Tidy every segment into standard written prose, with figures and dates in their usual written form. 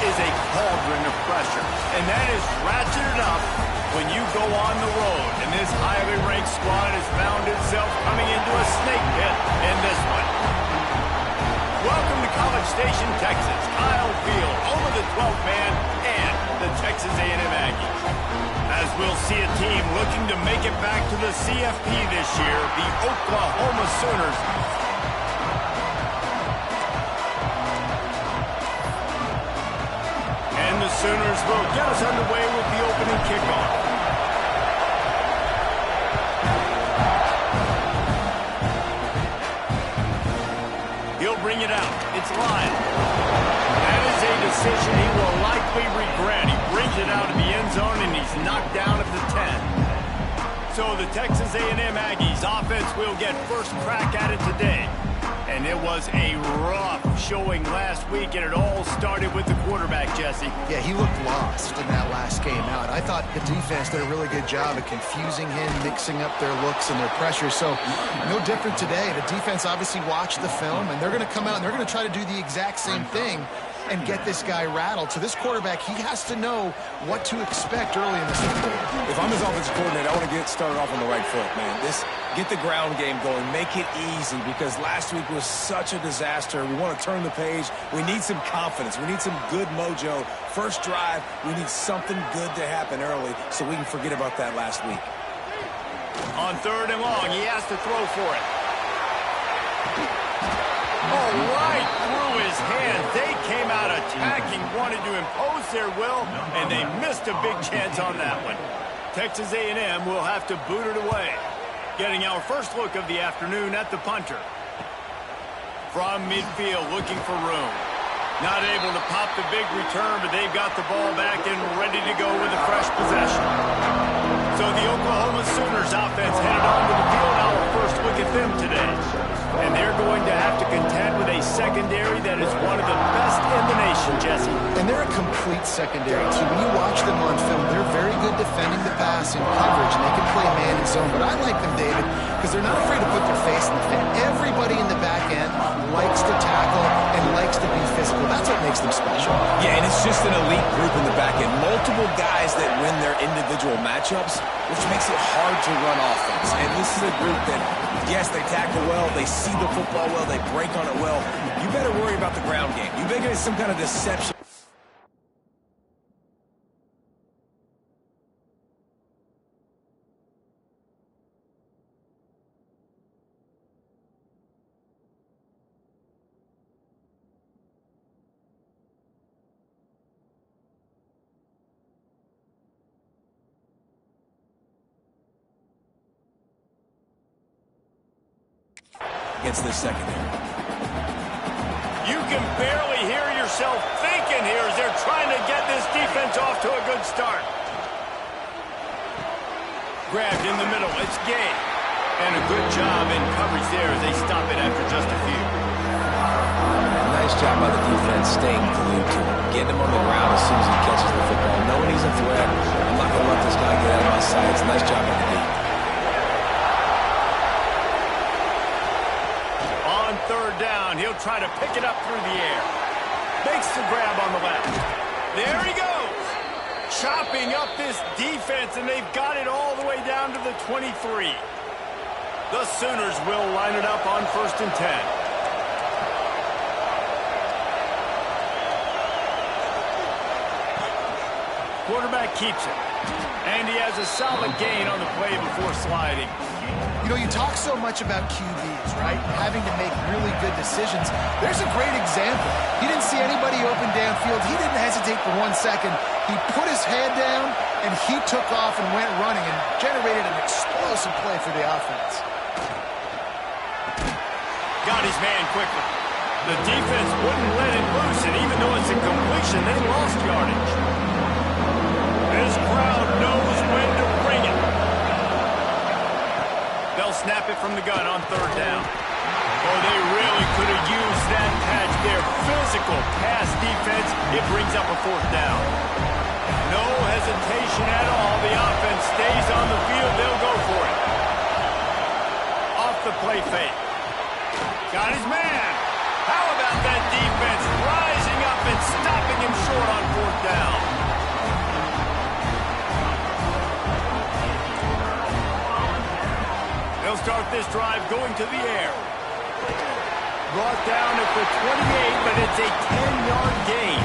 is a cauldron of pressure, and that is ratcheted up when you go on the road. And this highly ranked squad has found itself coming into a snake pit in this one. Welcome to College Station, Texas. Kyle Field, home of the 12th man and the Texas A&M Aggies. As we'll see a team looking to make it back to the CFP this year, the Oklahoma Sooners. And the Sooners will get us underway with the opening kickoff. He'll bring it out. It's Lyle. That is a decision he will likely regret. He brings it out of the end zone, and he's knocked down at the 10. So the Texas A&M Aggies offense will get first crack at it today. And it was a rough showing last week, and it all started with the quarterback, Jesse. Yeah, he looked lost in that last game out. I thought the defense did a really good job of confusing him, mixing up their looks and their pressure. So no different today. The defense obviously watched the film, and they're going to come out and they're going to try to do the exact same thing and get this guy rattled. So this quarterback, he has to know what to expect early in this game. If I'm his offensive coordinator, I want to get started off on the right foot, man. Get the ground game going. Make it easy, because last week was such a disaster. We want to turn the page. We need some confidence. We need some good mojo. First drive, we need something good to happen early so we can forget about that last week. On 3rd and long, he has to throw for it. Oh, right through his hands. They came out attacking, wanted to impose their will, and they missed a big chance on that one. Texas A&M will have to boot it away. Getting our first look of the afternoon at the punter. From midfield, looking for room. Not able to pop the big return, but they've got the ball back and ready to go with a fresh possession. So the Oklahoma Sooners offense headed on to the field. Our first look at them today. And they're going to have to contend with a secondary that is one of the best in the nation, Jesse. And they're a complete secondary, too. When you watch them on film, they're very good defending the pass in coverage, and they can play man and zone. But I like them, David, because they're not afraid to put their face in the fan. Everybody in the back end likes to tackle and likes to be physical. That's what makes them special. Yeah, and it's just an elite group in the back end. Multiple guys that win their individual matchups, which makes it hard to run offense. And this is a group that, yes, they tackle well, they see the football well, they break on it well. You better worry about the ground game. You make it some kind of deception. Against this secondary. You can barely hear yourself thinking here as they're trying to get this defense off to a good start. Grabbed in the middle, it's Gay. And a good job in coverage there as they stop it after just a few. Nice job by the defense staying glued to him. Getting him on the ground as soon as he catches the football. Knowing he's a threat. I'm not going to let this guy get out of my sights. Nice job by the defense. 3rd down, he'll try to pick it up through the air. Makes the grab on the left. There he goes. Chopping up this defense, and they've got it all the way down to the 23. The Sooners will line it up on 1st and 10. Quarterback keeps it. And he has a solid gain on the play before sliding. You know, you talk so much about QBs, right? Having to make really good decisions. There's a great example. He didn't see anybody open downfield. He didn't hesitate for 1 second. He put his head down, and he took off and went running and generated an explosive play for the offense. Got his man quickly. The defense wouldn't let it loose, and even though it's a completion, they lost yardage. This crowd knows when to bring it. They'll snap it from the gun on 3rd down. Oh, they really could have used that patch there. Physical pass defense. It brings up a 4th down. No hesitation at all. The offense stays on the field. They'll go for it. Off the play fake. Got his man. How about that defense rising up and stopping him short on start this drive going to the air. Brought down at the 28, but it's a 10-yard gain.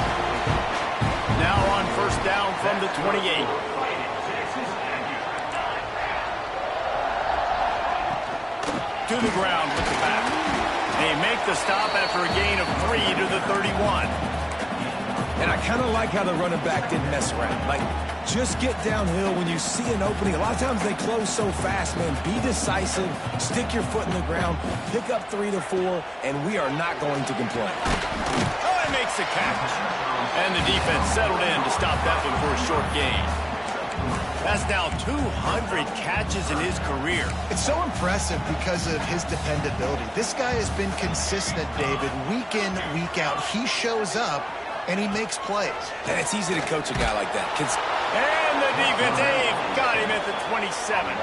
Now on first down from the 28. To the ground with the back. They make the stop after a gain of 3 to the 31. And I kind of like how the running back didn't mess around. Like, just get downhill when you see an opening. A lot of times they close so fast, man. Be decisive, stick your foot in the ground, pick up 3 to 4, and we are not going to complain. Oh, he makes the catch. And the defense settled in to stop that one for a short gain. That's now 200 catches in his career. It's so impressive because of his dependability. This guy has been consistent, David, week in, week out. He shows up, and he makes plays. And it's easy to coach a guy like that. And the defense, they've got him at the 27.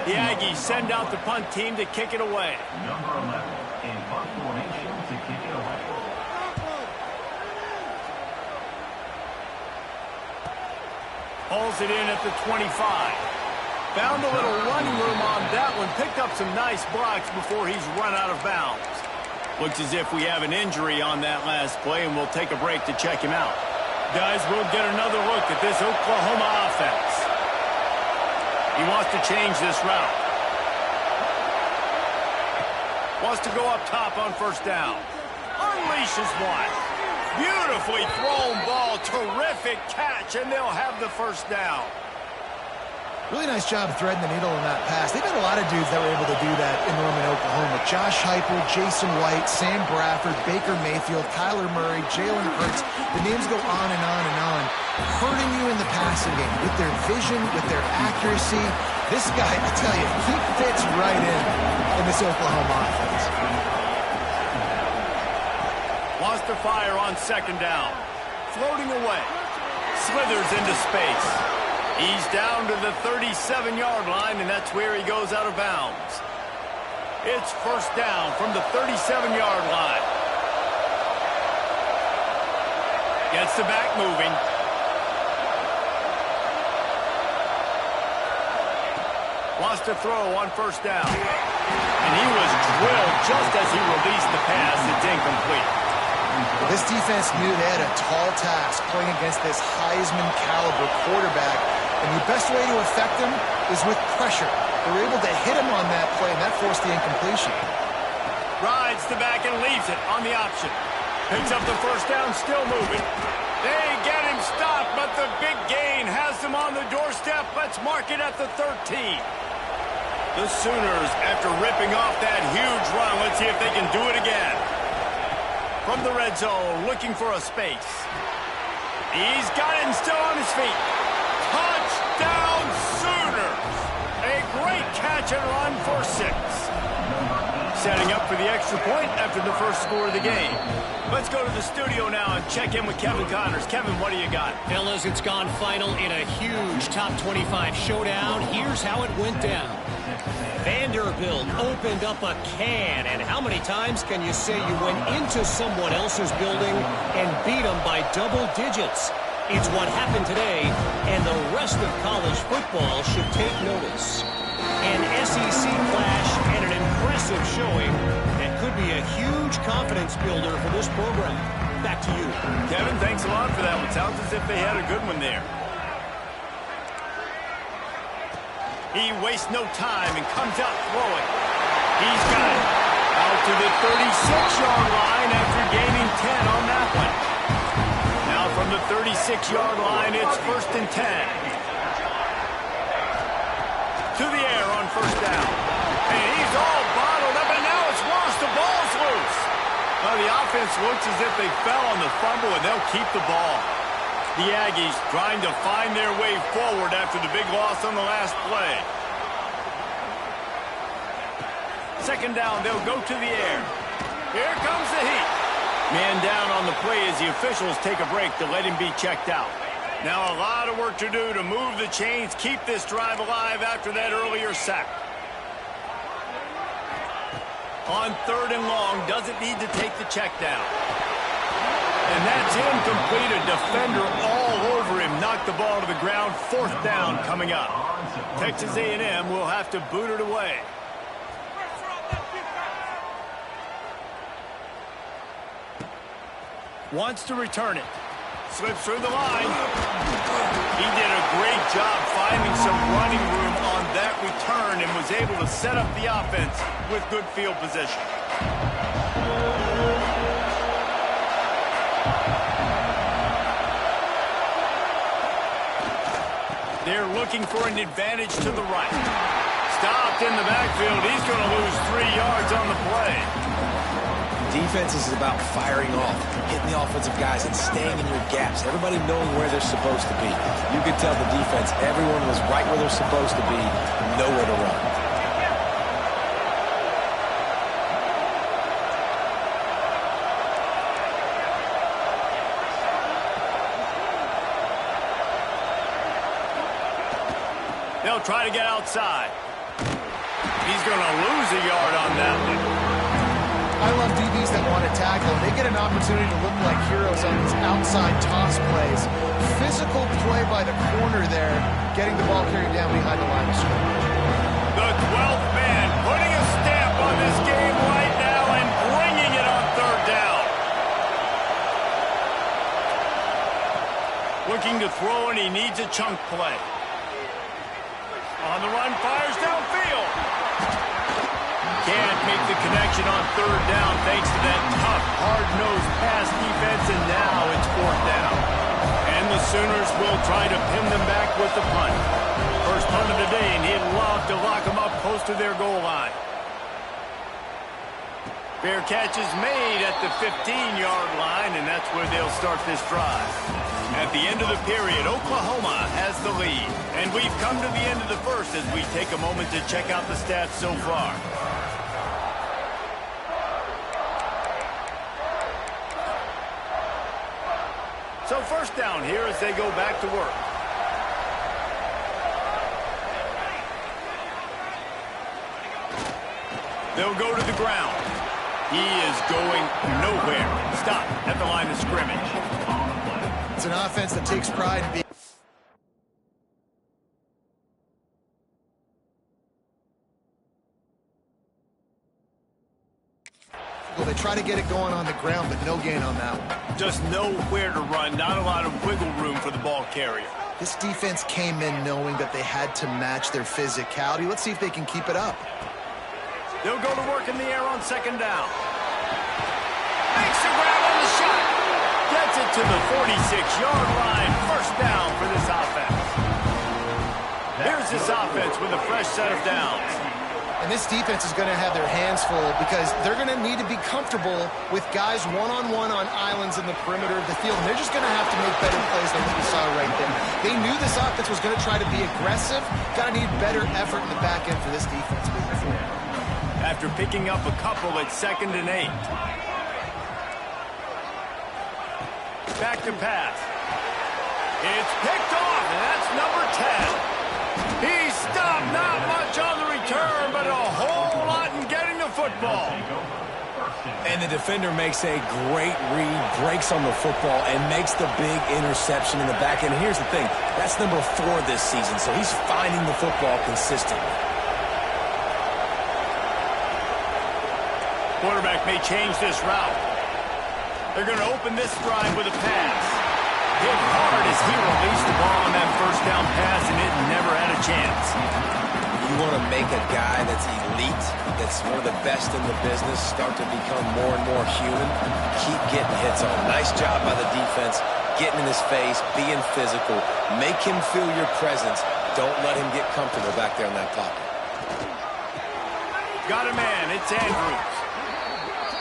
The Aggies send out the punt team to kick it away. Number 11 in punt formation to kick it away. Hauls it in at the 25. Found a little running room on that one. Picked up some nice blocks before he's run out of bounds. Looks as if we have an injury on that last play, and we'll take a break to check him out. Guys, we'll get another look at this Oklahoma offense. He wants to change this route. Wants to go up top on first down. Unleashes one. Beautifully thrown ball. Terrific catch, and they'll have the first down. Really nice job threading the needle on that pass. They've had a lot of dudes that were able to do that in Norman, Oklahoma. Josh Heupel, Jason White, Sam Bradford, Baker Mayfield, Kyler Murray, Jalen Hurts. The names go on and on and on, hurting you in the passing game with their vision, with their accuracy. This guy, I tell you, he fits right in this Oklahoma offense. Wants to fire on second down. Floating away. Slithers into space. He's down to the 37-yard line, and that's where he goes out of bounds. It's first down from the 37-yard line. Gets the back moving. Wants to throw on first down. And he was drilled just as he released the pass. It's incomplete. Well, this defense knew they had a tall task playing against this Heisman-caliber quarterback, and the best way to affect him is with pressure. They were able to hit him on that play, and that forced the incompletion. Rides the back and leaves it on the option. Picks up the first down, still moving. They get him stopped, but the big gain has them on the doorstep. Let's mark it at the 13. The Sooners, after ripping off that huge run, let's see if they can do it again. From the red zone, looking for a space. He's got it and still on his feet. Touchdown Sooners! A great catch and run for 6. Setting up for the extra point after the first score of the game. Let's go to the studio now and check in with Kevin Connors. Kevin, what do you got? Fellas, it's gone final in a huge top 25 showdown. Here's how it went down. Vanderbilt opened up a can, and how many times can you say you went into someone else's building and beat them by double digits? It's what happened today, and the rest of college football should take notice. An SEC clash and an impressive showing that could be a huge confidence builder for this program. Back to you. Kevin, thanks a lot for that one. Sounds as if they had a good one there. He wastes no time and comes out throwing. He's got it. Out to the 36-yard line after gaining 10 on that one. Now from the 36-yard line, it's first and 10. To the air on first down. And he's all bottled up, and now it's worse. The ball's loose. Well, the offense looks as if they fell on the fumble, and they'll keep the ball. The Aggies trying to find their way forward after the big loss on the last play. Second down, they'll go to the air. Here comes the heat. Man down on the play as the officials take a break to let him be checked out. Now a lot of work to do to move the chains, keep this drive alive after that earlier sack. On third and long, doesn't need to take the check down. And that's incomplete. A defender all over him. Knocked the ball to the ground. Fourth down coming up. Texas A&M will have to boot it away. Wants to return it. Slips through the line. He did a great job finding some running room on that return and was able to set up the offense with good field position. They're looking for an advantage to the right. Stopped in the backfield. He's going to lose 3 yards on the play. Defense is about firing off, hitting the offensive guys, and staying in your gaps. Everybody knowing where they're supposed to be. You could tell the defense, everyone was right where they're supposed to be, nowhere to run. They'll try to get outside. He's going to lose a yard on that one. I love DBs that want to tackle. They get an opportunity to look like heroes on these outside toss plays. Physical play by the corner there, getting the ball carried down behind the line of scrimmage. The 12th man putting a stamp on this game right now and bringing it on third down. Looking to throw, and he needs a chunk play. On the run, fires downfield. Can't make the connection on third down thanks to that tough, hard-nosed pass defense, and now it's fourth down. And the Sooners will try to pin them back with the punt. First punt of the day, and he'd love to lock them up close to their goal line. Fair catch is made at the 15-yard line, and that's where they'll start this drive. At the end of the period, Oklahoma has the lead. And we've come to the end of the first as we take a moment to check out the stats so far. So first down here as they go back to work. They'll go to the ground. He is going nowhere. Stop at the line of scrimmage. It's an offense that takes pride in being... Well, they try to get it going on the ground, but no gain on that one. Just nowhere to run. Not a lot of wiggle room for the ball carrier. This defense came in knowing that they had to match their physicality. Let's see if they can keep it up. They'll go to work in the air on second down. Makes the grab on the shot. Gets it to the 46-yard line. First down for this offense. Here's this offense with a fresh set of downs. And this defense is going to have their hands full because they're going to need to be comfortable with guys one-on-one on islands in the perimeter of the field. And they're just going to have to make better plays than what we saw right there. They knew this offense was going to try to be aggressive. Got to need better effort in the back end for this defense moving forward. After picking up a couple at 2nd and 8. Back to pass. It's picked off, and that's number 10. He stopped, not much on the return, but a whole lot in getting the football. And the defender makes a great read, breaks on the football, and makes the big interception in the back end. Here's the thing, that's number 4 this season, so he's finding the football consistently. Quarterback may change this route. They're going to open this drive with a pass. Hit hard as he released the ball on that first down pass, and it never had a chance. You want to make a guy that's elite, that's one of the best in the business, start to become more and more human, keep getting hits on. Nice job by the defense, getting in his face, being physical. Make him feel your presence. Don't let him get comfortable back there in that pocket. Got a man. It's Andrews.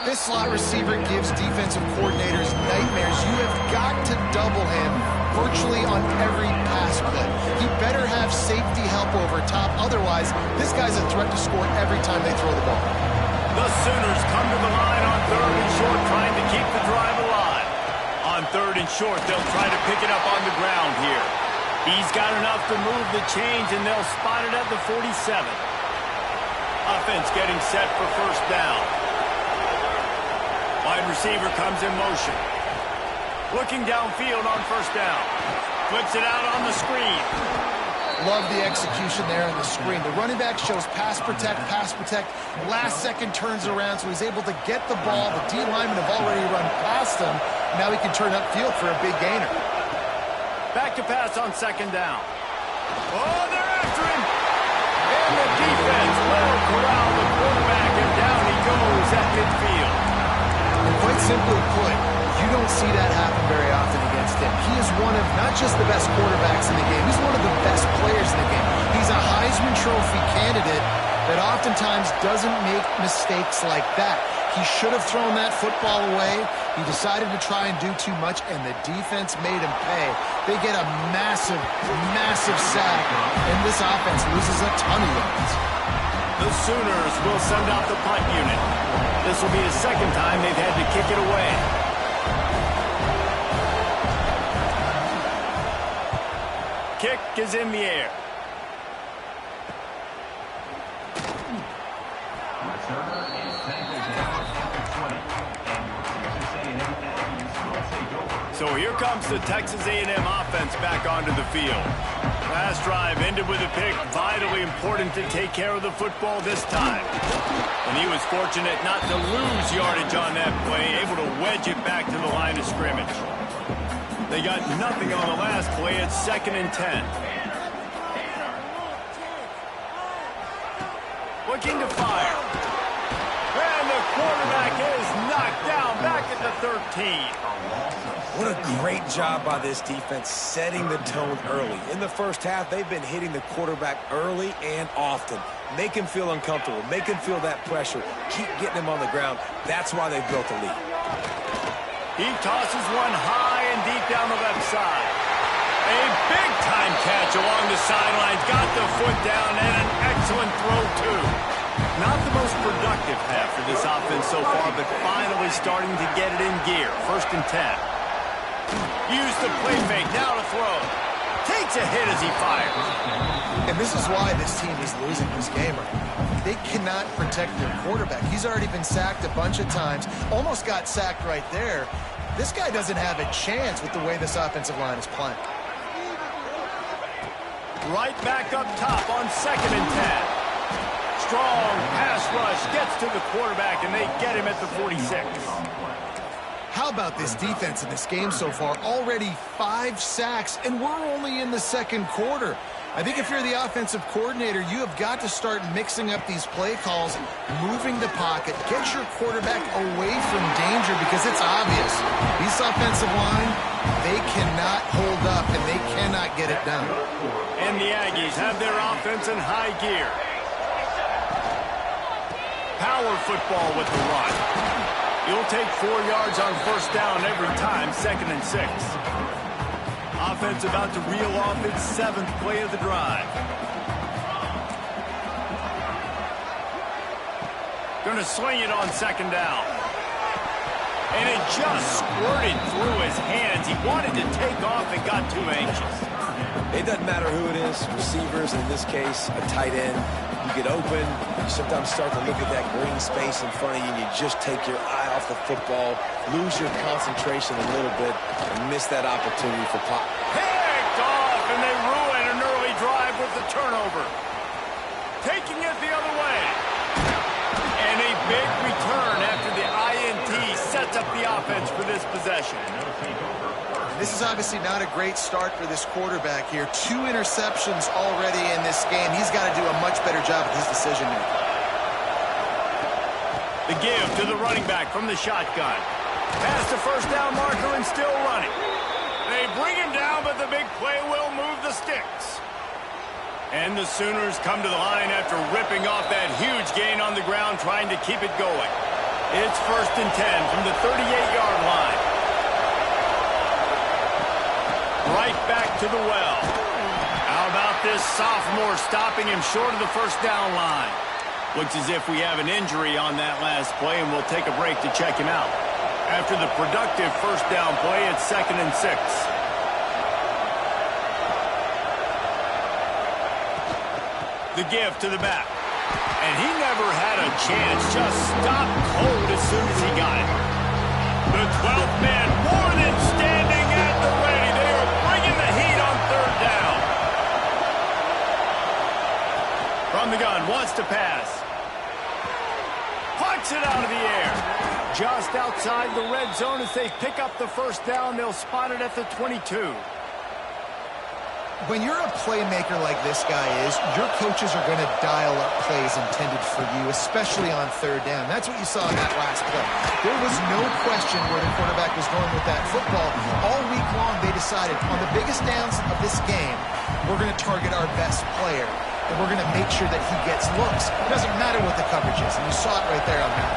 This slot receiver gives defensive coordinators nightmares. You have got to double him virtually on every pass play. He better have safety help over top. Otherwise, this guy's a threat to score every time they throw the ball. The Sooners come to the line on 3rd and short, trying to keep the drive alive. On 3rd and short, they'll try to pick it up on the ground here. He's got enough to move the chains, and they'll spot it at the 47. Offense getting set for first down. Wide receiver comes in motion. Looking downfield on first down. Flips it out on the screen. Love the execution there on the screen. The running back shows pass protect, pass protect. Last second turns around, so he's able to get the ball. The D linemen have already run past him. Now he can turn upfield for a big gainer. Back to pass on second down. Oh, they're after him. And the defense will corral the quarterback, and down he goes at midfield. And quite simply put, you don't see that happen very often against him. He is one of not just the best quarterbacks in the game, he's one of the best players in the game. He's a Heisman Trophy candidate that oftentimes doesn't make mistakes like that. He should have thrown that football away. He decided to try and do too much, and the defense made him pay. They get a massive, massive sack, and this offense loses a ton of yards. The Sooners will send out the punt unit. This will be the second time they've had to kick it away. Kick is in the air. Returner is taken down at the 20. And your Texas A&M Aggies will take over. So here comes the Texas A&M offense back onto the field. Last drive ended with a pick, vitally important to take care of the football this time. And he was fortunate not to lose yardage on that play, able to wedge it back to the line of scrimmage. They got nothing on the last play. It's 2nd and 10. Looking to fire. And the quarterback is knocked down back at the 13. What a great job by this defense setting the tone early. In the first half, they've been hitting the quarterback early and often. Make him feel uncomfortable. Make him feel that pressure. Keep getting him on the ground. That's why they built a lead. He tosses one high and deep down the left side. A big-time catch along the sidelines. Got the foot down and an excellent throw, too. Not the most productive half for this offense so far, but finally starting to get it in gear. 1st and 10. Use the play fake, now to throw. Takes a hit as he fires. And this is why this team is losing this game right now. They cannot protect their quarterback. He's already been sacked a bunch of times. Almost got sacked right there. This guy doesn't have a chance with the way this offensive line is playing. Right back up top on 2nd and 10. Strong pass rush gets to the quarterback, and they get him at the 46. How about this defense in this game so far? Already 5 sacks, and we're only in the 2nd quarter. I think if you're the offensive coordinator, you have got to start mixing up these play calls, moving the pocket, get your quarterback away from danger, because it's obvious. This offensive line, they cannot hold up, and they cannot get it done. And the Aggies have their offense in high gear. Power football with the run. You'll take 4 yards on 1st down every time, 2nd and 6. Offense about to reel off its 7th play of the drive. Going to sling it on 2nd down. And it just squirted through his hands. He wanted to take off and got too anxious. It doesn't matter who it is, receivers, in this case, a tight end. You get open, you sometimes start to look at that green space in front of you, and you just take your eye off the football, lose your concentration a little bit, and miss that opportunity for pop. Picked off, and they ruin an early drive with the turnover. Taking it the other way. And a big return after the INT sets up the offense for this possession. This is obviously not a great start for this quarterback here. 2 interceptions already in this game. He's got to do a much better job with his decision-making. The give to the running back from the shotgun. Past the 1st down marker and still running. They bring him down, but the big play will move the sticks. And the Sooners come to the line after ripping off that huge gain on the ground, trying to keep it going. It's 1st and 10 from the 38-yard line. Right back to the well. How about this sophomore stopping him short of the 1st down line? Looks as if we have an injury on that last play, and we'll take a break to check him out. After the productive 1st down play, it's 2nd and 6. The give to the back. And he never had a chance. Just stopped cold as soon as he got it. The 12th man more than standing at the ready. They are bringing the heat on 3rd down. From the gun, wants to pass. Pucks it out of the air. just outside the red zone as they pick up the first down. They'll spot it at the 22. When you're a playmaker like this guy is, your coaches are going to dial up plays intended for you, especially on third down. That's what you saw in that last play. There was no question where the quarterback was going with that football. All week long, they decided on the biggest downs of this game, we're going to target our best player, and we're going to make sure that he gets looks. It doesn't matter what the coverage is, and you saw it right there on that.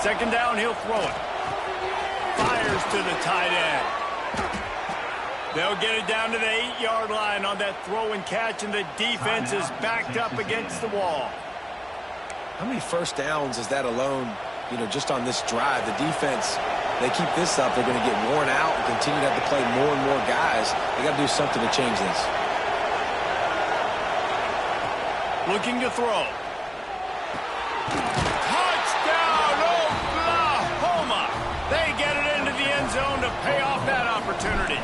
Second down, he'll throw it. Fires to the tight end. They'll get it down to the 8-yard line on that throw and catch, and the defense is backed up against the wall. How many first downs is that alone, just on this drive? The defense, they keep this up, they're going to get worn out and continue to have to play more and more guys. They got to do something to change this. Looking to throw. Zone to pay off that opportunity.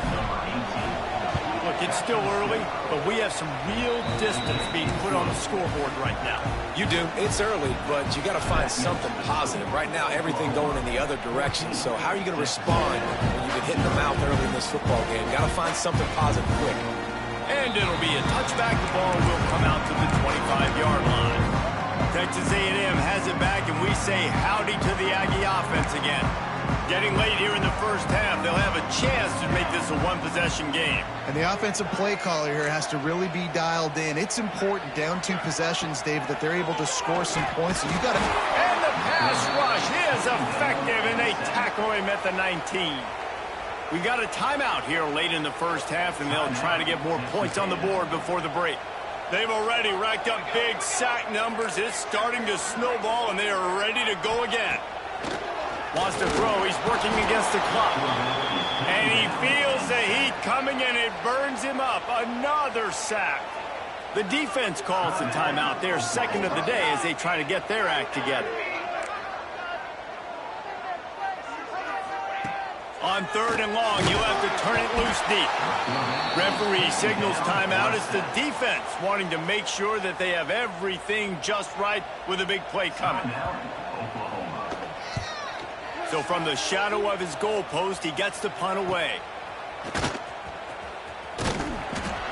Look, it's still early, but we have some real distance being put on the scoreboard right now. You do. It's early, but you got to find something positive. Right now, everything going in the other direction. So how are you going to respond when you've been hitting the mouth early in this football game? Got to find something positive quick. And it'll be a touchback. The ball will come out to the 25-yard line. Texas A&M has it back, and we say howdy to the Aggie offense again. Getting late here in the first half, they'll have a chance to make this a one-possession game. And the offensive play caller here has to really be dialed in. It's important, down 2 possessions, Dave, that they're able to score some points. So you got to... And the pass rush is effective, and they tackle him at the 19. We got a timeout here late in the first half, and they'll try to get more points on the board before the break. They've already racked up big sack numbers. It's starting to snowball, and they are ready to go again. Wants to throw. He's working against the clock. And he feels the heat coming, and it burns him up. Another sack. The defense calls the timeout. They're second of the day as they try to get their act together. On third and long, you'll have to turn it loose deep. Referee signals timeout. It's the defense wanting to make sure that they have everything just right with a big play coming. So from the shadow of his goalpost, he gets the punt away.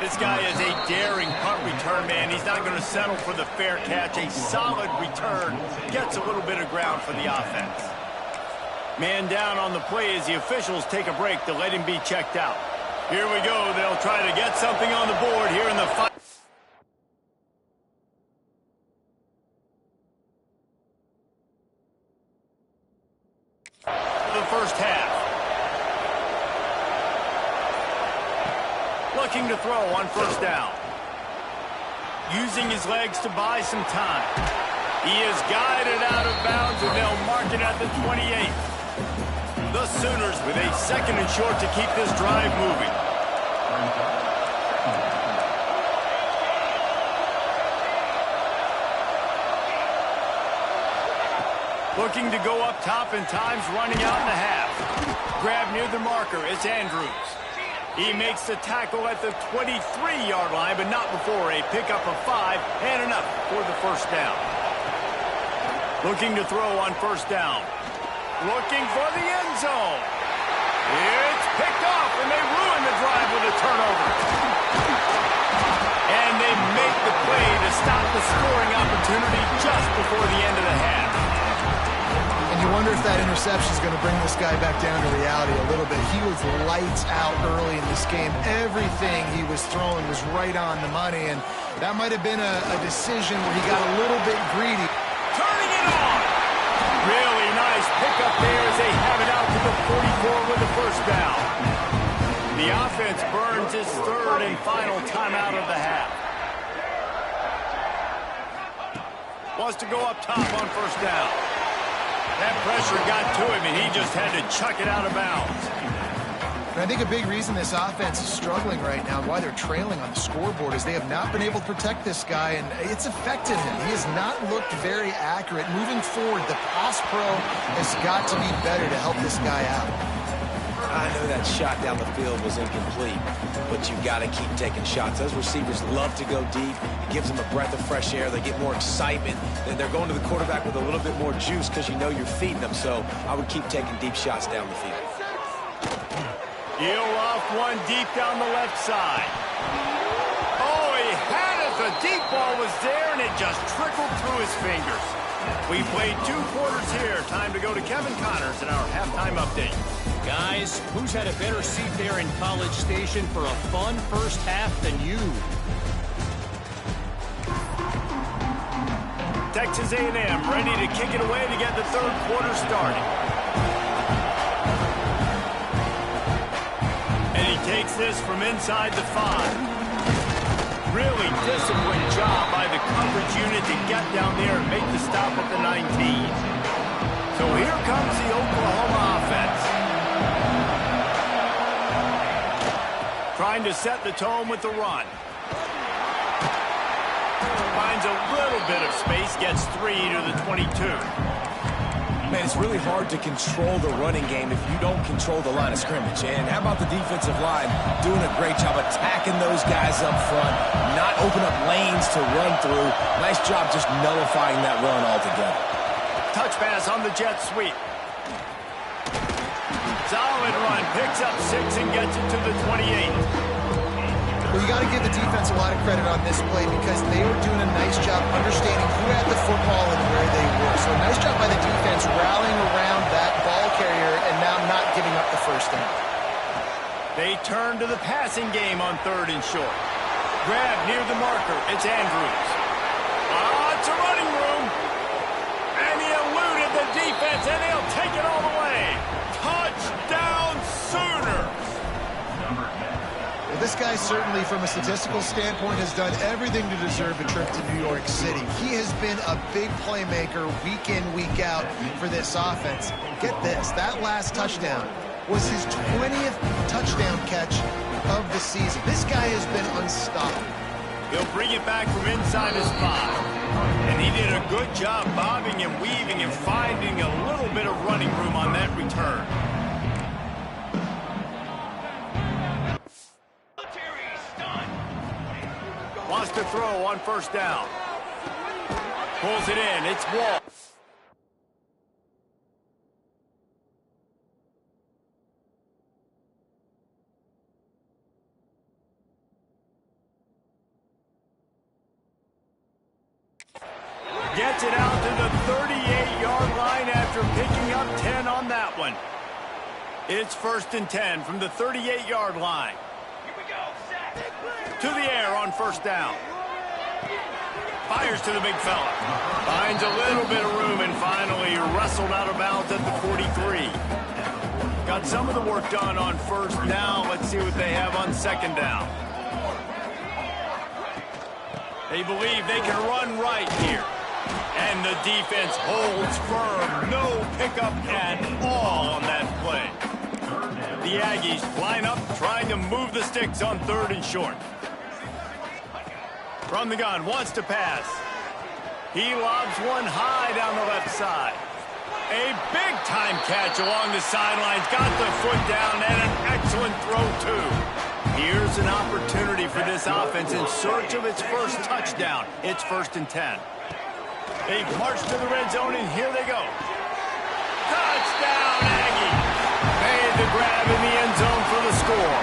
This guy is a daring punt return man. He's not going to settle for the fair catch. A solid return gets a little bit of ground for the offense. Man down on the play as the officials take a break to let him be checked out. Here we go. They'll try to get something on the board here in the fight. The first half. Looking to throw on first down. Using his legs to buy some time. He is guided out of bounds, and they'll mark it at the 28. The Sooners with a second and short to keep this drive moving. Looking to go up top, and time's running out in the half. Grab near the marker. It's Andrews. He makes the tackle at the 23-yard line, but not before a pickup of 5 and enough for the first down. Looking to throw on first down. Looking for the end zone. It's picked off, and they ruin the drive with a turnover. And they make the play to stop the scoring opportunity just before the end of the half. And you wonder if that interception is going to bring this guy back down to reality a little bit. He was lights out early in this game. Everything he was throwing was right on the money, and that might have been a decision where he got a little bit greedy. Turning it on! Really nice pickup there as they have it out to the 44 with the first down. The offense burns its third and final timeout of the half. Wants to go up top on first down. That pressure got to him, and he just had to chuck it out of bounds. And I think a big reason this offense is struggling right now, why they're trailing on the scoreboard, is they have not been able to protect this guy, and it's affected him. He has not looked very accurate. Moving forward, the pass pro has got to be better to help this guy out. I know that shot down the field was incomplete, but you got to keep taking shots. Those receivers love to go deep. It gives them a breath of fresh air. They get more excitement. Then they're going to the quarterback with a little bit more juice because you know you're feeding them. So I would keep taking deep shots down the field. He'll off one deep down the left side. Oh, he had it. The deep ball was there, and it just trickled through his fingers. We played 2 quarters here. Time to go to Kevin Connors in our halftime update. Guys, who's had a better seat there in College Station for a fun first half than you? Texas A&M ready to kick it away to get the 3rd quarter started. And he takes this from inside the 5. Really disciplined job by the coverage unit to get down there and make the stop at the 19. So here comes the Oklahoma offense. Trying to set the tone with the run. Finds a little bit of space, gets 3 to the 22. Man, it's really hard to control the running game if you don't control the line of scrimmage. And how about the defensive line doing a great job attacking those guys up front, not open up lanes to run through. Nice job just nullifying that run altogether. Touch pass on the jet sweep. Solid run, picks up 6 and gets it to the 28. Well, you got to give the defense a lot of credit on this play because they were doing a nice job understanding who had the football and where they were. So a nice job by the defense rallying around that ball carrier and now not giving up the first down. They turn to the passing game on 3rd and short. Grab near the marker. It's Andrews. It's a running room. And he eluded the defense, and he'll take it all the way. Touchdown Sooners. This guy certainly, from a statistical standpoint, has done everything to deserve a trip to New York City. He has been a big playmaker week in, week out for this offense. Get this, that last touchdown was his 20th touchdown catch of the season. This guy has been unstoppable. He'll bring it back from inside his 5. And he did a good job bobbing and weaving and finding a little bit of running room on that return. Wants to throw on 1st down. Pulls it in. It's Wall. Gets it out to the 38-yard line after picking up 10 on that one. It's 1st and 10 from the 38-yard line. To the air on 1st down. Fires to the big fella. Finds a little bit of room and finally wrestled out of bounds at the 43. Got some of the work done on 1st down. Let's see what they have on 2nd down. They believe they can run right here. And the defense holds firm. No pickup at all on that play. The Aggies line up trying to move the sticks on 3rd and short. From the gun, wants to pass. He lobs one high down the left side. A big-time catch along the sidelines. Got the foot down and an excellent throw, too. Here's an opportunity for this offense in search of its 1st touchdown. It's 1st and 10. They march to the red zone, and here they go. Touchdown, Aggie! Made the grab in the end zone for the score.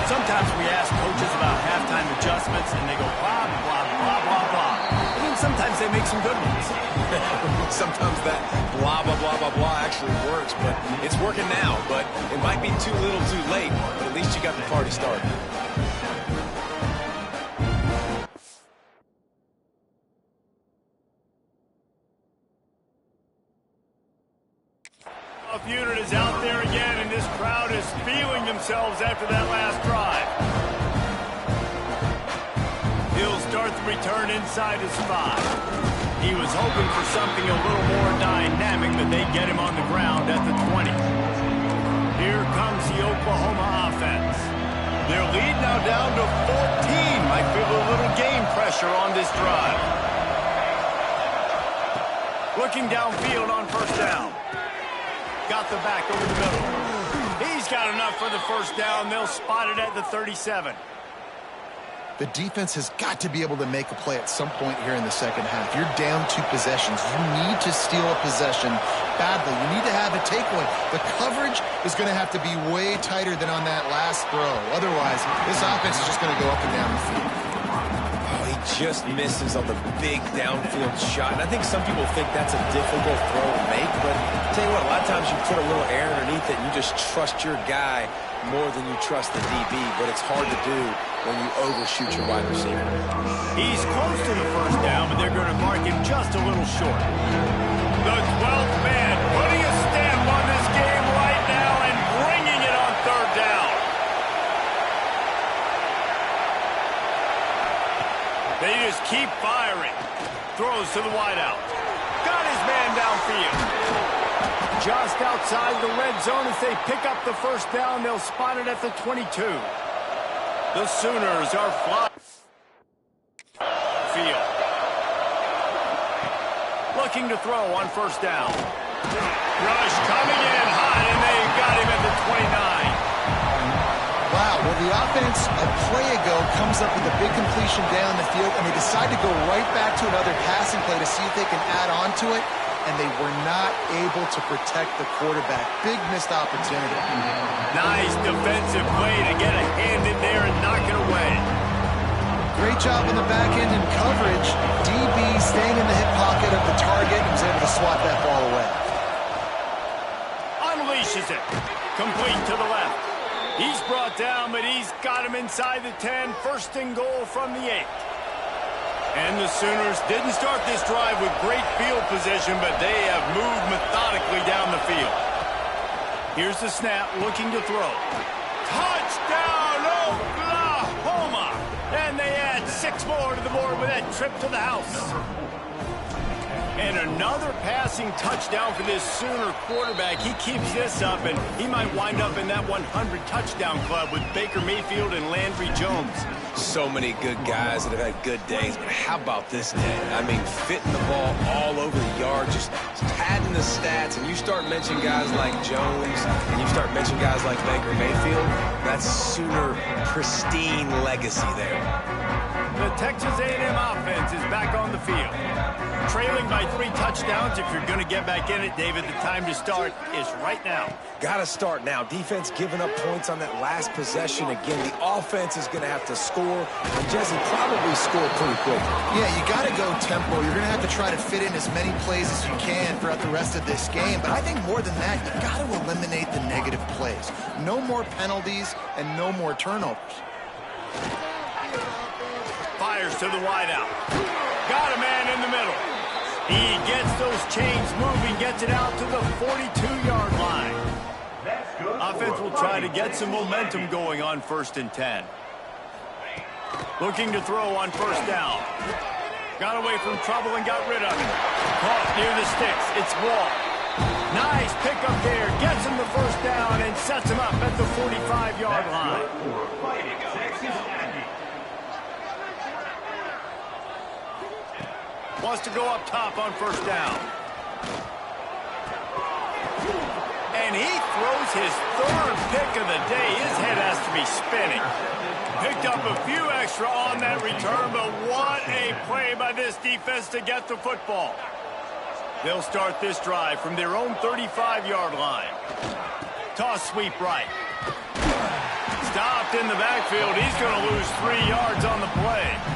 Sometimes we ask coaches about halftime adjustments, and they go blah, blah, blah, blah, blah. I mean, sometimes they make some good ones. Sometimes that blah, blah, blah, blah, blah actually works, but it's working now. But it might be too little too late, but at least you got the party started. Unit is out there again, and this crowd is feeling themselves after that last drive. He'll start the return inside his 5. He was hoping for something a little more dynamic, but they get him on the ground at the 20. Here comes the Oklahoma offense. Their lead now down to 14. Might feel a little game pressure on this drive. Looking downfield on 1st down. got the back over the middle. He's got enough for the first down. They'll spot it at the 37. The defense has got to be able to make a play at some point here in the second half. You're down 2 possessions. You need to steal a possession badly. You need to have a takeaway. The coverage is going to have to be way tighter than on that last throw. Otherwise, this offense is just going to go up and down the field. Oh, he just misses on the big downfield shot. And I think some people think that's a difficult throw to make. But I'll tell you what, a lot of times you put a little air underneath it and you just trust your guy more than you trust the DB. But it's hard to do when you overshoot your wide receiver. He's close to the first down, but they're going to mark him just a little short. The 12th man putting a stamp on this game right now and bringing it on third down. They just keep firing. Throws to the wideout. Got his man downfield. Just outside the red zone as they pick up the first down. They'll spot it at the 22. The Sooners are flying. Field. Looking to throw on first down. Rush coming in hot, and they got him at the 29. Wow, well, the offense a play ago comes up with a big completion down the field, and they decide to go right back to another passing play to see if they can add on to it, and they were not able to protect the quarterback. Big missed opportunity. Nice defensive play to get a hand in there and knock it away. Great job on the back end in coverage. DB staying in the hip pocket of the target and was able to swat that ball away. Unleashes it. Complete to the left. He's brought down, but he's got him inside the 10. First and goal from the 8. And the Sooners didn't start this drive with great field position, but they have moved methodically down the field. Here's the snap, looking to throw. Touchdown, Oklahoma! And they add 6 more to the board with that trip to the house. And another passing touchdown for this Sooner quarterback. He keeps this up, and he might wind up in that 100 touchdown club with Baker Mayfield and Landry Jones. So many good guys that have had good days, but how about this day? I mean, fitting the ball all over the yard, just padding the stats, and you start mentioning guys like Jones, and you start mentioning guys like Baker Mayfield, that's Sooner pristine legacy there. The Texas A&M offense is back on the field. Trailing by 3 touchdowns. If you're going to get back in it, David, the time to start is right now. Got to start now. Defense giving up points on that last possession. Again, the offense is going to have to score, and Jesse probably scored pretty quick. Yeah, you got to go tempo. You're going to have to try to fit in as many plays as you can throughout the rest of this game. But I think more than that, you got to eliminate the negative plays. No more penalties and no more turnovers. Fires to the wideout. Got a man in the middle. He gets those chains moving, gets it out to the 42-yard line. Offense will try to get some momentum going on 1st and 10. Looking to throw on first down. Got away from trouble and got rid of it. Caught near the sticks. It's Wall. Nice pickup there. Gets him the first down and sets him up at the 45-yard line. Wants to go up top on first down. And he throws his 3rd pick of the day. His head has to be spinning. Picked up a few extra on that return, but what a play by this defense to get the football. They'll start this drive from their own 35-yard line. Toss sweep right. Stopped in the backfield. He's going to lose 3 yards on the play.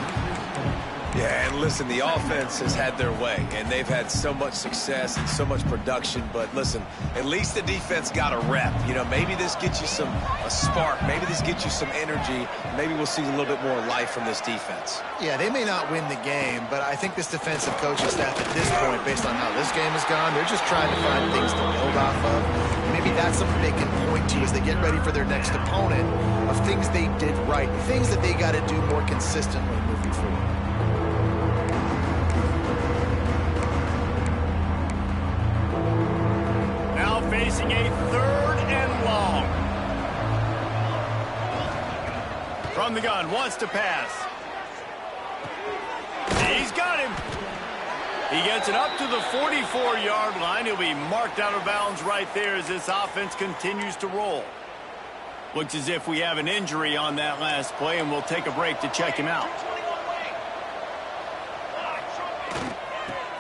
Yeah, and listen, the offense has had their way, and they've had so much success and so much production. But listen, at least the defense got a rep. You know, maybe this gets you a spark. Maybe this gets you some energy. Maybe we'll see a little bit more life from this defense. Yeah, they may not win the game, but I think this defensive coaching staff at this point, based on how this game has gone, they're just trying to find things to build off of. Maybe that's something they can point to as they get ready for their next opponent, of things they did right, things that they got to do more consistently moving forward. Facing a 3rd and long. From the gun, wants to pass. He's got him. He gets it up to the 44-yard line. He'll be marked out of bounds right there as this offense continues to roll. Looks as if we have an injury on that last play, and we'll take a break to check him out.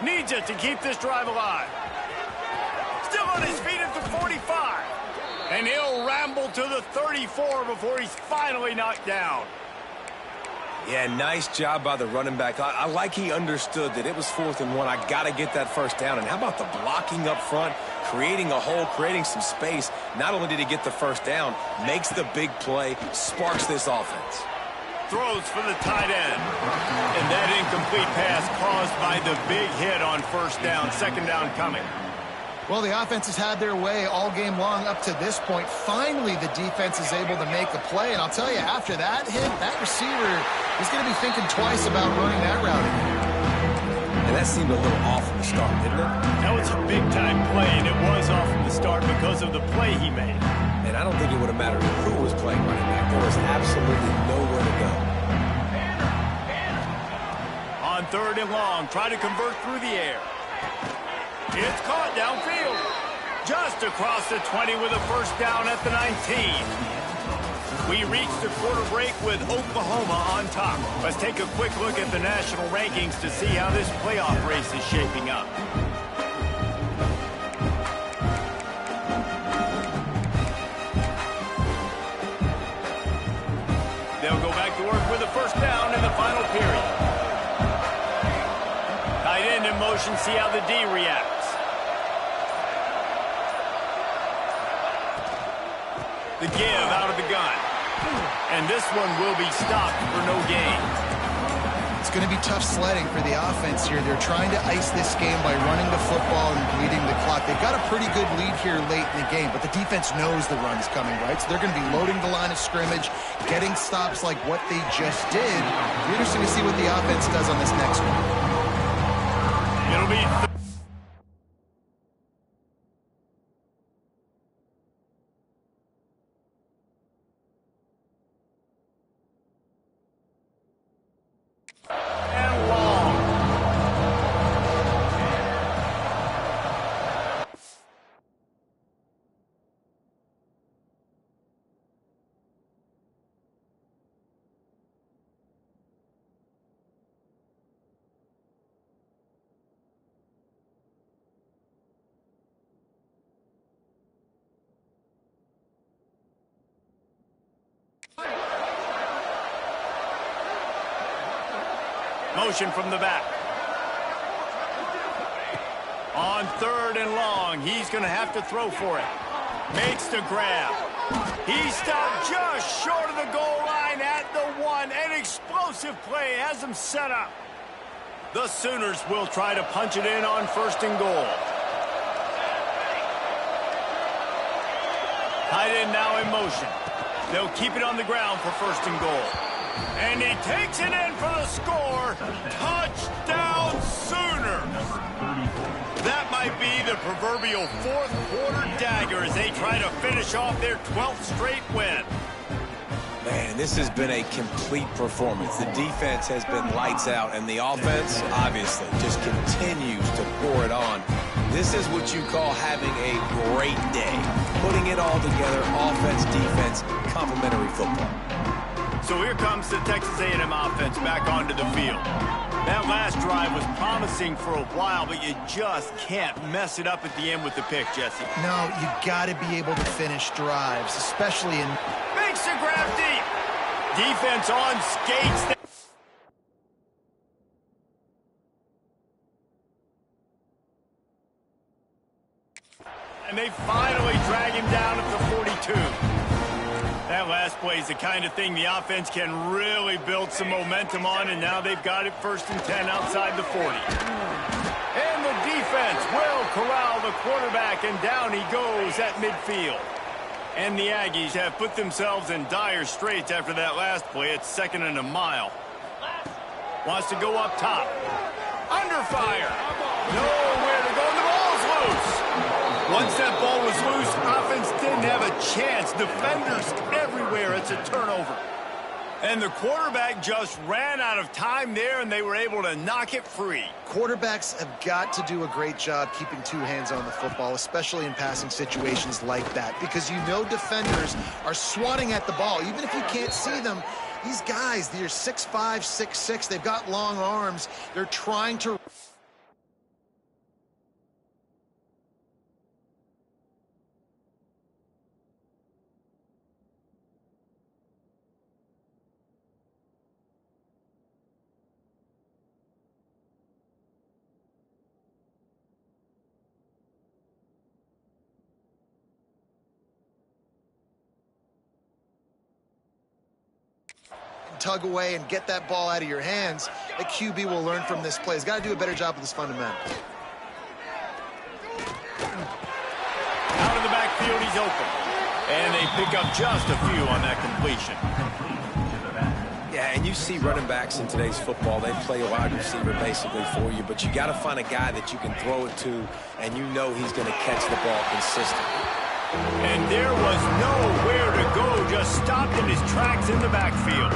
Needs it to keep this drive alive. Still on his feet at the 45. And he'll ramble to the 34 before he's finally knocked down. Yeah, nice job by the running back. I like he understood that it was 4th and 1. I got to get that first down. And how about the blocking up front, creating a hole, creating some space. Not only did he get the first down, makes the big play, sparks this offense. Throws for the tight end. And that incomplete pass caused by the big hit on first down. Second down coming. Well, the offense has had their way all game long up to this point. Finally, the defense is able to make a play. And I'll tell you, after that hit, that receiver is going to be thinking twice about running that route again. And that seemed a little off from the start, didn't it? That was a big-time play, and it was off from the start because of the play he made. And I don't think it would have mattered who was playing running back. There was absolutely nowhere to go. On 3rd and long, try to convert through the air. It's caught downfield. Just across the 20 with a first down at the 19. We reached the quarter break with Oklahoma on top. Let's take a quick look at the national rankings to see how this playoff race is shaping up. They'll go back to work with a first down in the final period. Tight end in motion, see how the D reacts. The give out of the gun. And this one will be stopped for no gain. It's going to be tough sledding for the offense here. They're trying to ice this game by running the football and bleeding the clock. They've got a pretty good lead here late in the game, but the defense knows the run's coming, right? So they're going to be loading the line of scrimmage, getting stops like what they just did. It'll be interesting to see what the offense does on this next one. It'll be... Motion from the back. On 3rd and long, he's going to have to throw for it. Makes the grab. He stopped just short of the goal line at the 1. An explosive play has him set up. The Sooners will try to punch it in on 1st and goal. Tight end now in motion. They'll keep it on the ground for 1st and goal. And he takes it in for the score. Touchdown, Sooners. That might be the proverbial 4th quarter dagger as they try to finish off their 12th straight win. Man, this has been a complete performance. The defense has been lights out, and the offense, obviously, just continues to pour it on. This is what you call having a great day. Putting it all together, offense, defense, complementary football. So here comes the Texas A&M offense back onto the field. That last drive was promising for a while, but you just can't mess it up at the end with the pick, Jesse. No, you got to be able to finish drives, especially in... Makes the grab deep. Defense on skates. And they finally drag him down at the 42. That last play is the kind of thing the offense can really build some momentum on, and now they've got it 1st and 10 outside the 40. And the defense will corral the quarterback, and down he goes at midfield. And the Aggies have put themselves in dire straits after that last play. It's 2nd and a mile. Wants to go up top. Under fire. Nowhere to go. The ball's loose. Once that ball was loose, offense didn't have a chance. Defenders everywhere. It's a turnover. And the quarterback just ran out of time there, and they were able to knock it free. Quarterbacks have got to do a great job keeping two hands on the football, especially in passing situations like that, because you know defenders are swatting at the ball. Even if you can't see them, these guys, they're 6'5", 6'6", they've got long arms. They're trying to... tug away and get that ball out of your hands. The QB will learn from this play. He's got to do a better job with his fundamentals. Out of the backfield, he's open. And they pick up just a few on that completion. Yeah, and you see running backs in today's football, they play a wide receiver basically for you, but you got to find a guy that you can throw it to, and you know he's going to catch the ball consistently. And there was nowhere to go, just stopped in his tracks in the backfield.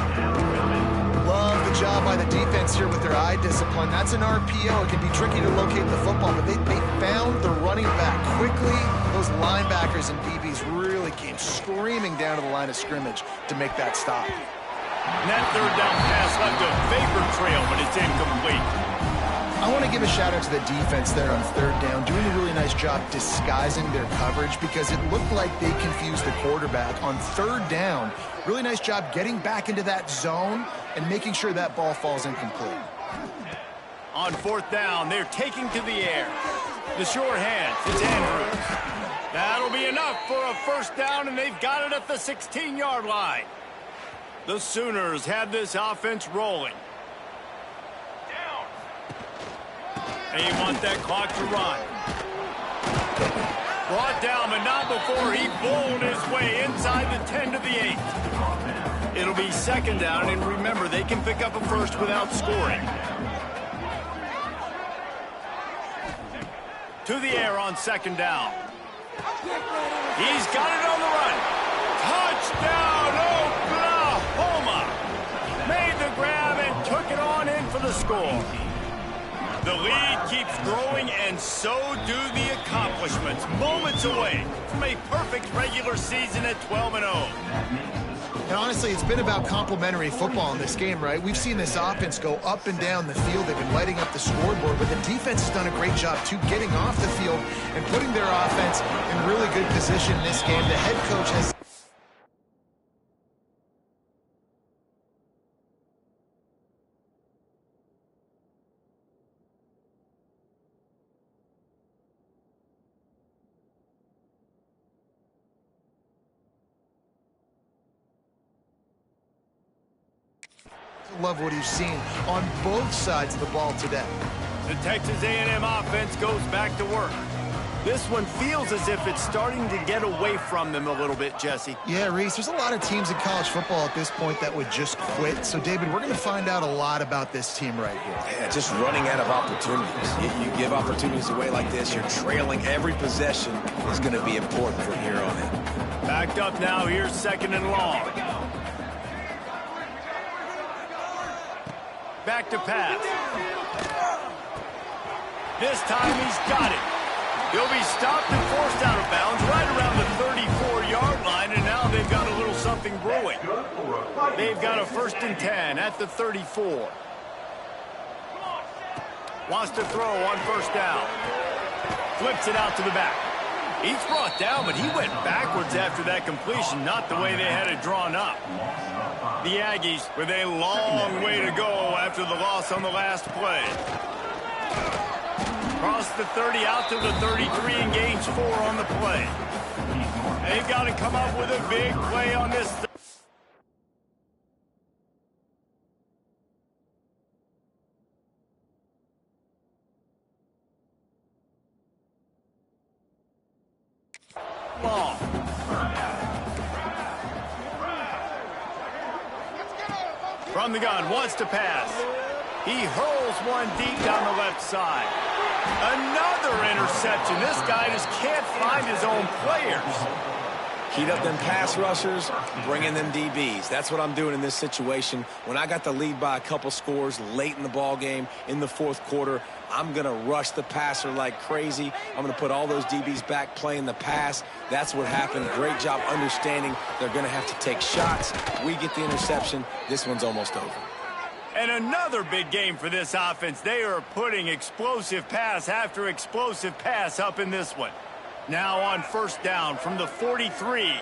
Love the job by the defense here with their eye discipline. That's an RPO. It can be tricky to locate the football, but they found the running back quickly. Those linebackers and DBs really came screaming down to the line of scrimmage to make that stop. And that third down pass left a vapor trail, but it's incomplete. I want to give a shout-out to the defense there on third down, doing a really nice job disguising their coverage because it looked like they confused the quarterback on third down. Really nice job getting back into that zone and making sure that ball falls incomplete. On fourth down, they're taking to the air. The short hands, it's Andrews. That'll be enough for a first down, and they've got it at the 16-yard line. The Sooners have this offense rolling. They want that clock to run. Brought down, but not before he bowled his way inside the 10 to the 8. It'll be second down, and remember, they can pick up a first without scoring. To the air on second down. He's got it on the run. Touchdown, Oklahoma! Made the grab and took it on in for the score. The lead keeps growing, and so do the accomplishments. Moments away from a perfect regular season at 12-0. And honestly, it's been about complementary football in this game, right? We've seen this offense go up and down the field. They've been lighting up the scoreboard, but the defense has done a great job, too, getting off the field and putting their offense in really good position in this game. The head coach has... Love what he's seen on both sides of the ball today. The Texas A&M offense goes back to work. This one feels as if it's starting to get away from them a little bit, Jesse. Yeah, Reese, there's a lot of teams in college football at this point that would just quit. So, David, we're going to find out a lot about this team right here. Yeah, just running out of opportunities. You give opportunities away like this, you're trailing every possession is going to be important from here on in. Backed up now, here's second and long. Back to pass. This time he's got it. He'll be stopped and forced out of bounds right around the 34-yard line, and now they've got a little something brewing. They've got a 1st and 10 at the 34. Wants to throw on first down. Flips it out to the back. He's brought down, but he went backwards after that completion, not the way they had it drawn up. The Aggies with a long way to go after the loss on the last play. Across the 30 out to the 33 and gains 4 on the play. They've got to come up with a big play on this. Long. From the gun, wants to pass. He hurls one deep down the left side. Another interception. This guy just can't find his own players. Heat up them pass rushers, bring in them DBs. That's what I'm doing in this situation. When I got the lead by a couple scores late in the ball game in the fourth quarter, I'm going to rush the passer like crazy. I'm going to put all those DBs back playing the pass. That's what happened. Great job understanding they're going to have to take shots. We get the interception. This one's almost over. And another big game for this offense. They are putting explosive pass after explosive pass up in this one. Now on first down from the 43.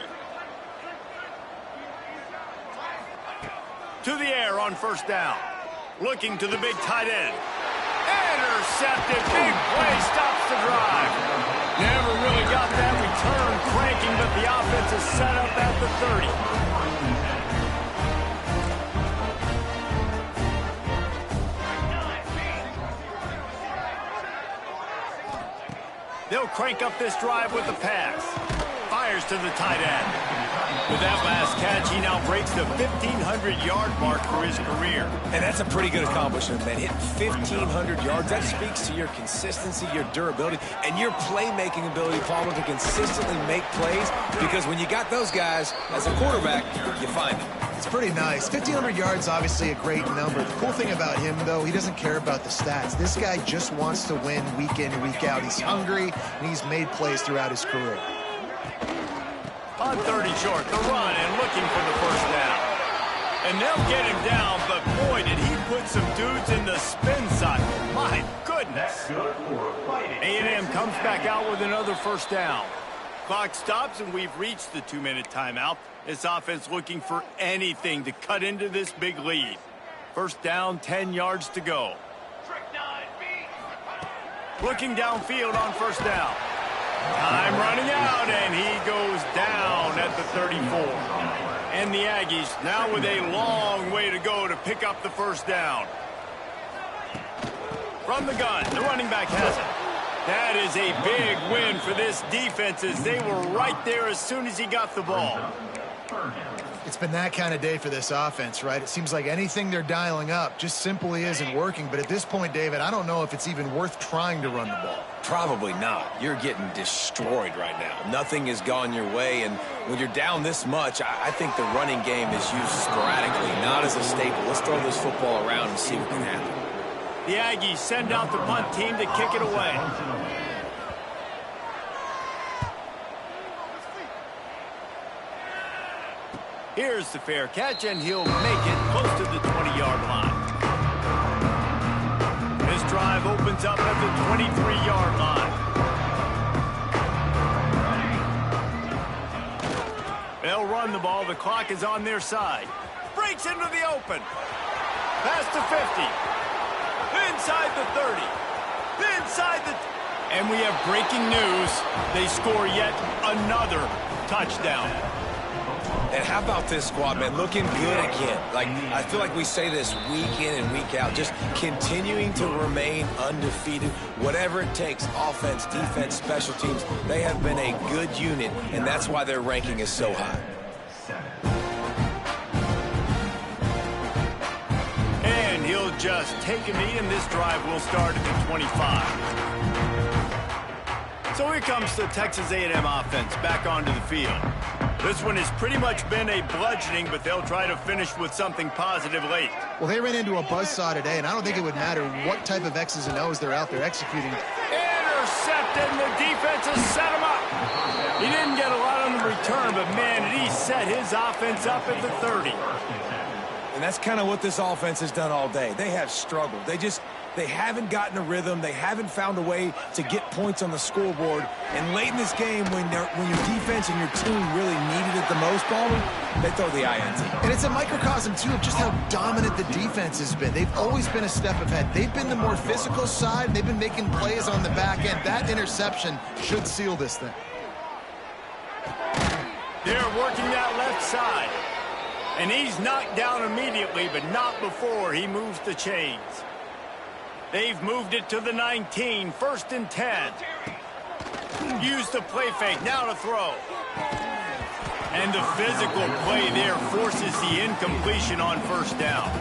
To the air on first down. Looking to the big tight end. Intercepted. Big play stops the drive. Never really got that return cranking, but the offense is set up at the 30. They'll crank up this drive with the pass. Fires to the tight end. With that last catch, he now breaks the 1,500-yard mark for his career. And that's a pretty good accomplishment, man. Hitting 1,500 yards, that speaks to your consistency, your durability, and your playmaking ability, Palmer, to consistently make plays. Because when you got those guys as a quarterback, you find them. It's pretty nice. 1,500 yards, obviously a great number. The cool thing about him, though, he doesn't care about the stats. This guy just wants to win week in, week out. He's hungry, and he's made plays throughout his career. On 30 short, the run and looking for the first down. And they'll get him down, but boy, did he put some dudes in the spin cycle. My goodness. A&M comes back out with another first down. Clock stops, and we've reached the 2-minute timeout. This offense looking for anything to cut into this big lead. First down, 10 yards to go. Looking downfield on first down. Time running out, and he goes down at the 34. And the Aggies now with a long way to go to pick up the first down. From the gun, the running back has it. That is a big win for this defense as they were right there as soon as he got the ball. It's been that kind of day for this offense, right? It seems like anything they're dialing up just simply isn't working. But at this point, David, I don't know if it's even worth trying to run the ball. Probably not. You're getting destroyed right now. Nothing has gone your way, and when you're down this much, I think the running game is used sporadically, not as a staple. Let's throw this football around and see what can happen. The Aggies send out the punt team to kick it away. Here's the fair catch, and he'll make it close to the 20-yard line. This drive opens up at the 23-yard line. They'll run the ball. The clock is on their side. Breaks into the open. Past the 50. Inside the 30. Inside the... And we have breaking news. They score yet another touchdown. And how about this squad, man? Looking good again. Like, I feel like we say this week in and week out, just continuing to remain undefeated. Whatever it takes, offense, defense, special teams, they have been a good unit, and that's why their ranking is so high. And he'll just take a knee, and this drive will start at the 25. So here comes the Texas A&M offense back onto the field. This one has pretty much been a bludgeoning, but they'll try to finish with something positive late. Well, they ran into a buzzsaw today, and I don't think it would matter what type of X's and O's they're out there executing. Intercepted, and the defense has set him up. He didn't get a lot on the return, but, man, did he set his offense up at the 30. And that's kind of what this offense has done all day. They have struggled. They haven't gotten a rhythm. They haven't found a way to get points on the scoreboard. And late in this game, when your defense and your team really needed it the most, Palmer, they throw the INT. And it's a microcosm, too, of just how dominant the defense has been. They've always been a step ahead. They've been the more physical side. They've been making plays on the back end. That interception should seal this thing. They're working that left side. And he's knocked down immediately, but not before he moves the chains. They've moved it to the 19, 1st and 10. Use the play fake, now to throw. And the physical play there forces the incompletion on first down.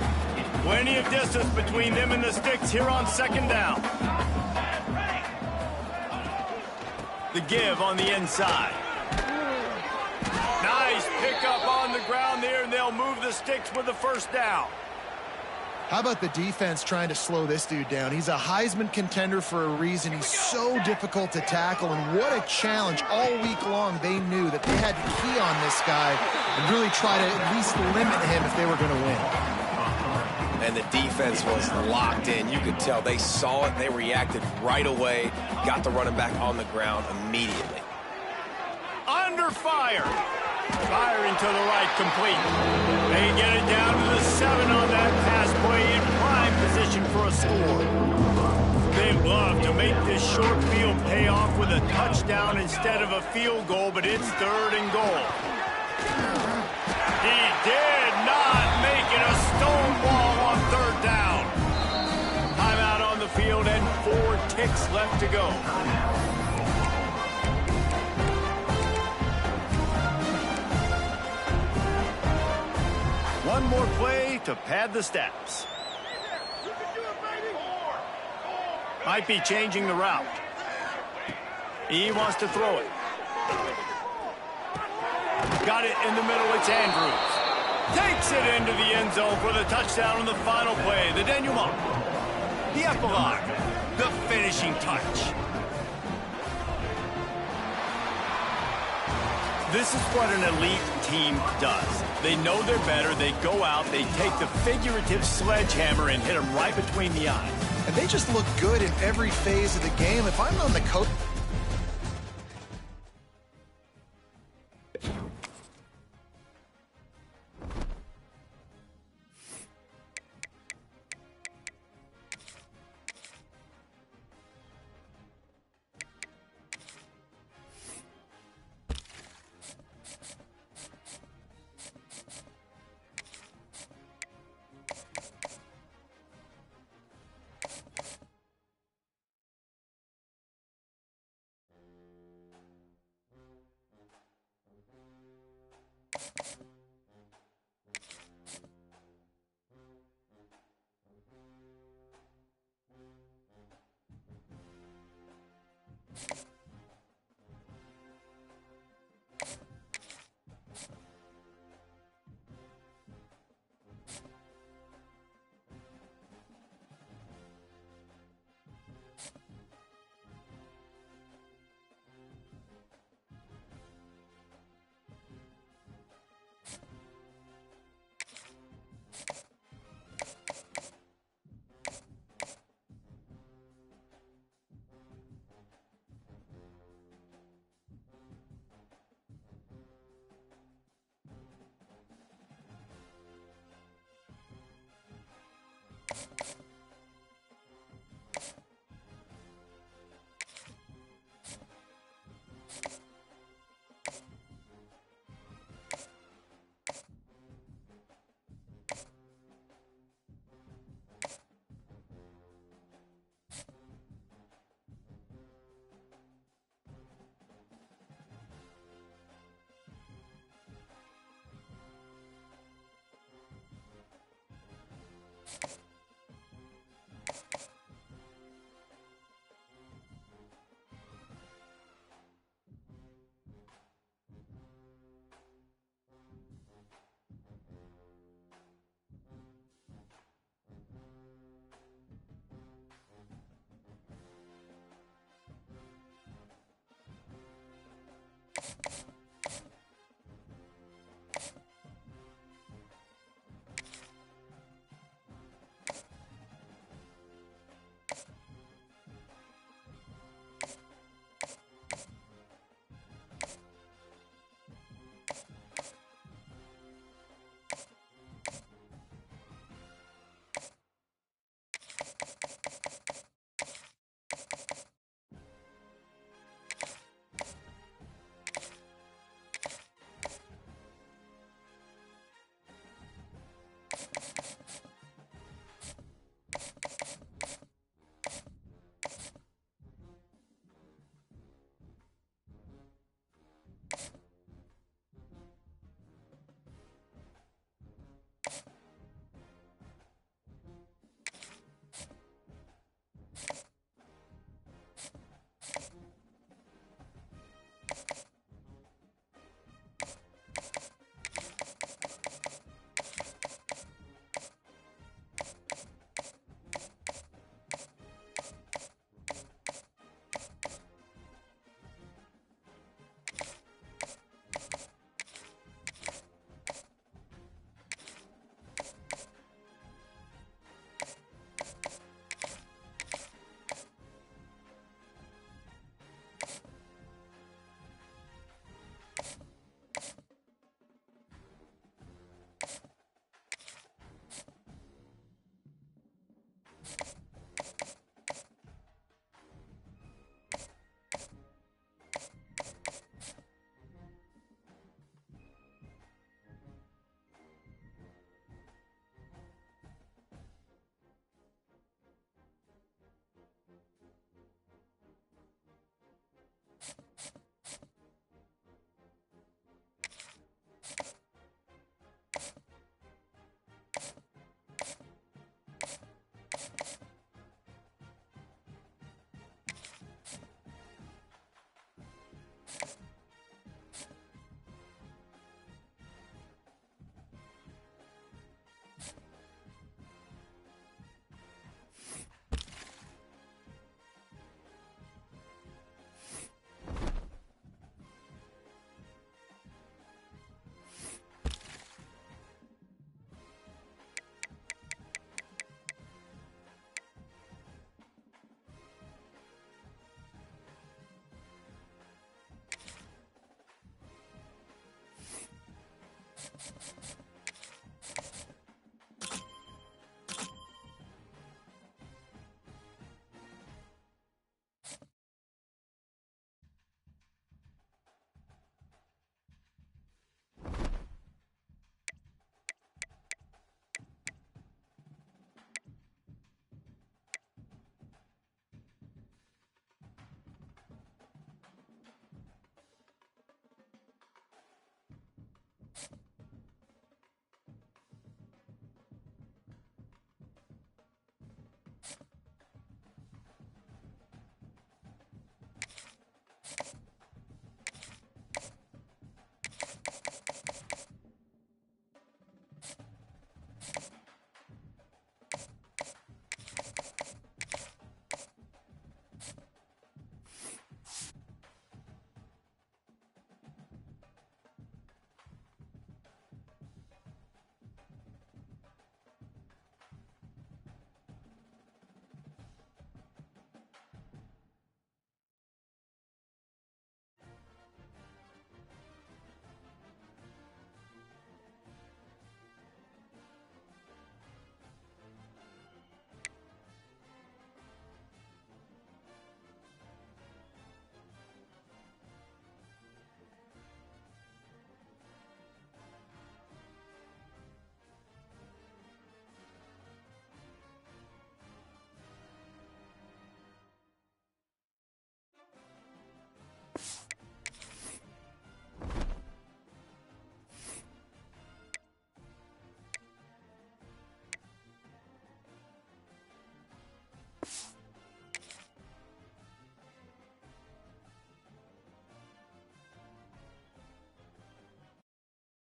Plenty of distance between them and the sticks here on second down. The give on the inside. they'll move the sticks with the first down. How about the defense trying to slow this dude down? He's a Heisman contender for a reason. He's so difficult to tackle, and what a challenge. All week long, they knew that they had to key on this guy and really try to at least limit him if they were going to win. And the defense was locked in. You could tell they saw it. They reacted right away. Got the running back on the ground immediately. Under fire. Firing to the right, complete. They get it down to the 7 on that pass play in prime position for a score. They'd love to make this short field pay off with a touchdown instead of a field goal, but it's 3rd and goal. He did not make it a stonewall on 3rd down. Timeout on the field and 4 ticks left to go. One more play to pad the stats. Might be changing the route. He wants to throw it. Got it in the middle. It's Andrews. Takes it into the end zone for the touchdown on the final play. The denouement. The epilogue. The finishing touch. This is what an elite team does. They know they're better. They go out. They take the figurative sledgehammer and hit them right between the eyes. And they just look good in every phase of the game. If I'm on the coach...